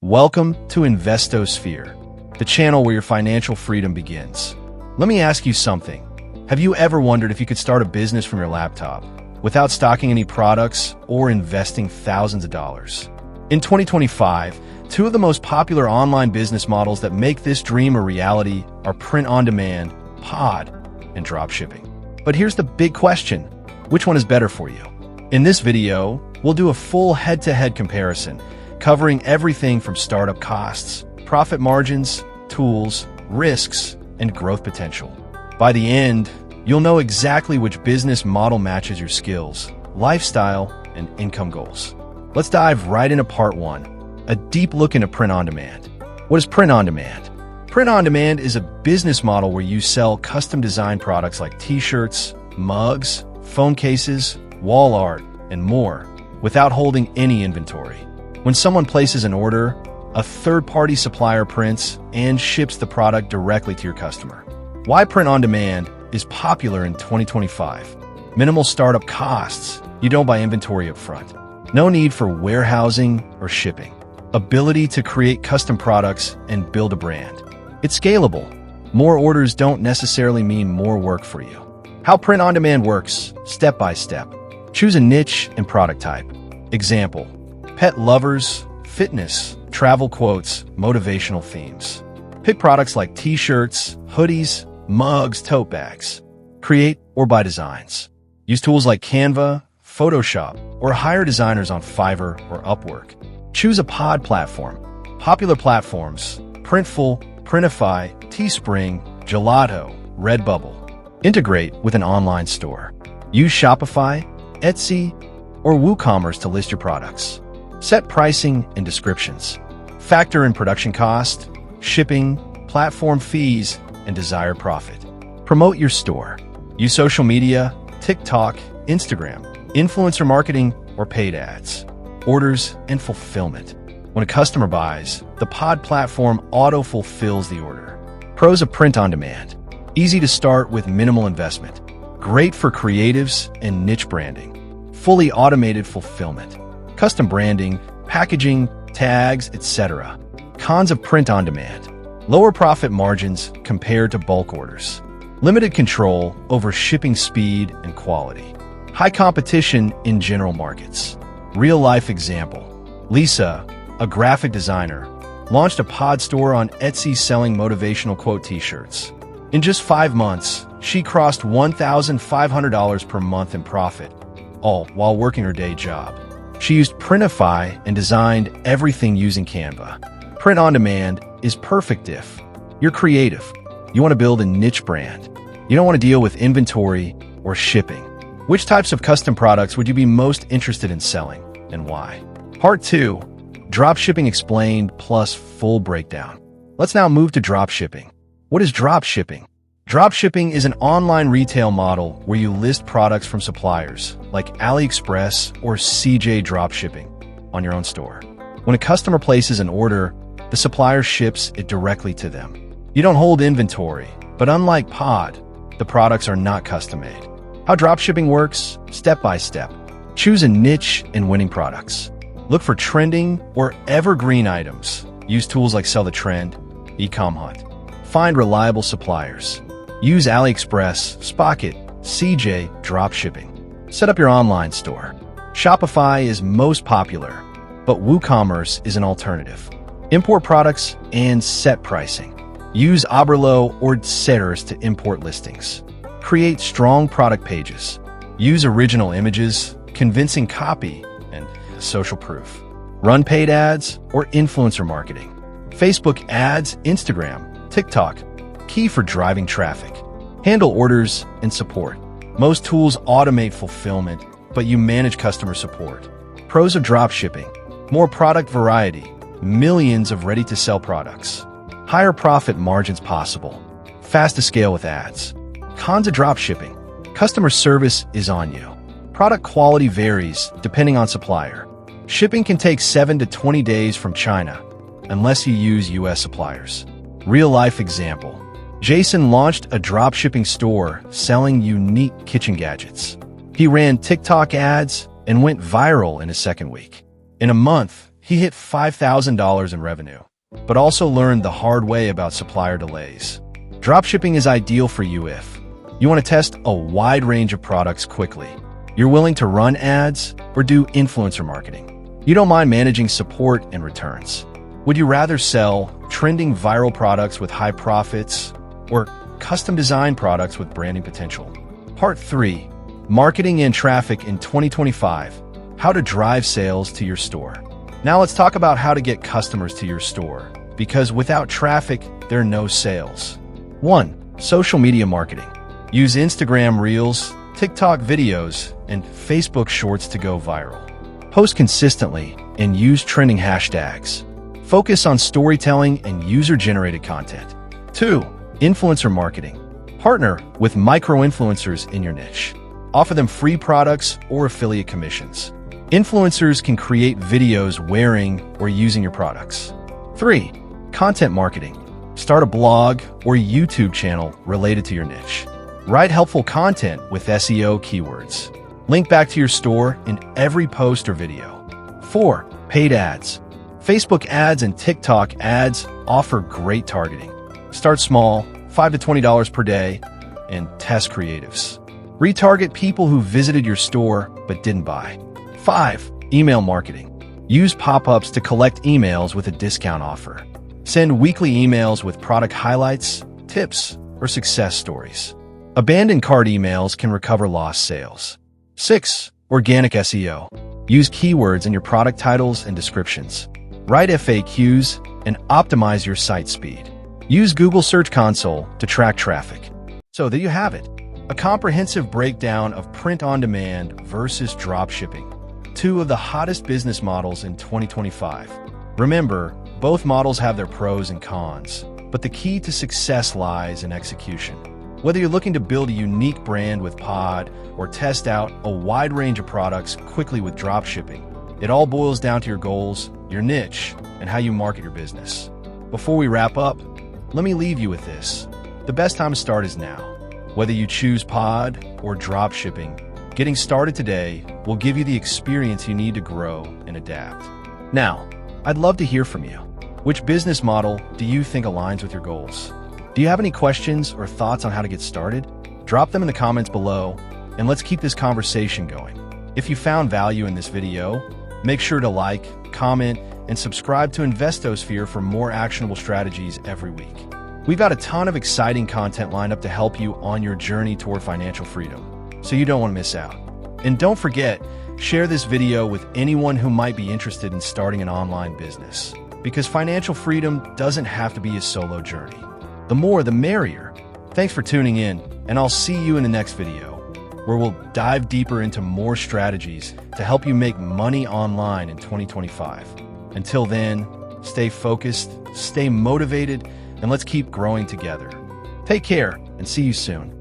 Welcome to InvestoSphere, the channel where your financial freedom begins. Let me ask you something. Have you ever wondered if you could start a business from your laptop without stocking any products or investing thousands of dollars? In 2025, two of the most popular online business models that make this dream a reality are print-on-demand, POD, and dropshipping. But here's the big question. Which one is better for you? In this video, we'll do a full head-to-head comparison, covering everything from startup costs, profit margins, tools, risks, and growth potential. By the end, you'll know exactly which business model matches your skills, lifestyle, and income goals. Let's dive right into part one, a deep look into print-on-demand. What is print-on-demand? Print-on-demand is a business model where you sell custom-designed products like t-shirts, mugs, phone cases, wall art, and more, without holding any inventory. When someone places an order, a third-party supplier prints and ships the product directly to your customer. Why print-on-demand is popular in 2025? Minimal startup costs. You don't buy inventory up front. No need for warehousing or shipping. Ability to create custom products and build a brand. It's scalable. More orders don't necessarily mean more work for you. How print-on-demand works, step by step. Choose a niche and product type. Example: pet lovers, fitness, travel quotes, motivational themes. Pick products like t-shirts, hoodies, mugs, tote bags. Create or buy designs. Use tools like Canva, Photoshop, or hire designers on Fiverr or Upwork. Choose a pod platform. Popular platforms: Printful, Printify, Teespring, Gelato, Redbubble. Integrate with an online store. Use Shopify, Etsy, or WooCommerce to list your products. Set pricing and descriptions. Factor in production cost, shipping, platform fees, and desired profit. Promote your store. Use social media, TikTok, Instagram, influencer marketing, or paid ads. Orders and fulfillment. When a customer buys, the pod platform auto-fulfills the order. Pros of print-on-demand. Easy to start with minimal investment. Great for creatives and niche branding. Fully automated fulfillment. Custom branding, packaging, tags, etc. Cons of print-on-demand. Lower profit margins compared to bulk orders. Limited control over shipping speed and quality. High competition in general markets. Real-life example. Lisa, a graphic designer, launched a pod store on Etsy selling motivational quote t-shirts. In just 5 months, she crossed $1,500 per month in profit, all while working her day job. She used Printify and designed everything using Canva. Print-on-demand is perfect if you're creative. You want to build a niche brand. You don't want to deal with inventory or shipping. Which types of custom products would you be most interested in selling, and why? Part 2, Dropshipping Explained plus full breakdown. Let's now move to dropshipping. What is dropshipping? Dropshipping is an online retail model where you list products from suppliers like AliExpress or CJ Dropshipping on your own store. When a customer places an order, the supplier ships it directly to them. You don't hold inventory, but unlike Pod, the products are not custom-made. How dropshipping works, step by step. Choose a niche in winning products. Look for trending or evergreen items. Use tools like Sell the Trend, Ecom Hunt. Find reliable suppliers. Use AliExpress, Spocket, CJ Dropshipping. Set up your online store. Shopify is most popular, but WooCommerce is an alternative. Import products and set pricing. Use Oberlo or Setters to import listings. Create strong product pages. Use original images, convincing copy, and social proof. Run paid ads or influencer marketing. Facebook ads, Instagram, TikTok, key for driving traffic. Handle orders and support. Most tools automate fulfillment, but you manage customer support. Pros of dropshipping: more product variety, millions of ready-to-sell products. Higher profit margins possible. Fast to scale with ads. Cons of dropshipping: customer service is on you. Product quality varies depending on supplier. Shipping can take 7 to 20 days from China, unless you use US suppliers. Real-life example. Jason launched a dropshipping store selling unique kitchen gadgets. He ran TikTok ads and went viral in his second week. In a month, He hit $5,000 in revenue, but also learned the hard way about supplier delays. Dropshipping is ideal for you if you want to test a wide range of products quickly. You're willing to run ads or do influencer marketing. You don't mind managing support and returns. Would you rather sell trending viral products with high profits or custom design products with branding potential? Part 3. Marketing and traffic in 2025. How to drive sales to your store. Now let's talk about how to get customers to your store, because without traffic, there are no sales. 1. Social media marketing. Use Instagram Reels, TikTok videos, and Facebook Shorts to go viral. Post consistently and use trending hashtags. Focus on storytelling and user-generated content. 2. Influencer marketing. Partner with micro-influencers in your niche. Offer them free products or affiliate commissions. Influencers can create videos wearing or using your products. 3. Content marketing. Start a blog or YouTube channel related to your niche. Write helpful content with SEO keywords. Link back to your store in every post or video. 4. Paid ads. Facebook ads and TikTok ads offer great targeting. Start small, $5 to $20 per day, and test creatives. Retarget people who visited your store but didn't buy. 5. Email marketing. Use pop-ups to collect emails with a discount offer. Send weekly emails with product highlights, tips, or success stories. Abandoned cart emails can recover lost sales. 6. Organic SEO. Use keywords in your product titles and descriptions. Write FAQs and optimize your site speed. Use Google Search Console to track traffic. So there you have it, a comprehensive breakdown of print-on-demand versus dropshipping, two of the hottest business models in 2025. Remember, both models have their pros and cons, but the key to success lies in execution. Whether you're looking to build a unique brand with Pod or test out a wide range of products quickly with dropshipping, it all boils down to your goals, your niche, and how you market your business. Before we wrap up, let me leave you with this. The best time to start is now. Whether you choose Pod or dropshipping, getting started today will give you the experience you need to grow and adapt. Now, I'd love to hear from you. Which business model do you think aligns with your goals? Do you have any questions or thoughts on how to get started? Drop them in the comments below, and let's keep this conversation going. If you found value in this video, make sure to like, comment, and subscribe to InvestoSphere for more actionable strategies every week. We've got a ton of exciting content lined up to help you on your journey toward financial freedom, so you don't want to miss out. And don't forget, share this video with anyone who might be interested in starting an online business, because financial freedom doesn't have to be a solo journey. The more, the merrier. Thanks for tuning in, and I'll see you in the next video, where we'll dive deeper into more strategies to help you make money online in 2025. Until then, stay focused, stay motivated, and let's keep growing together. Take care, and see you soon.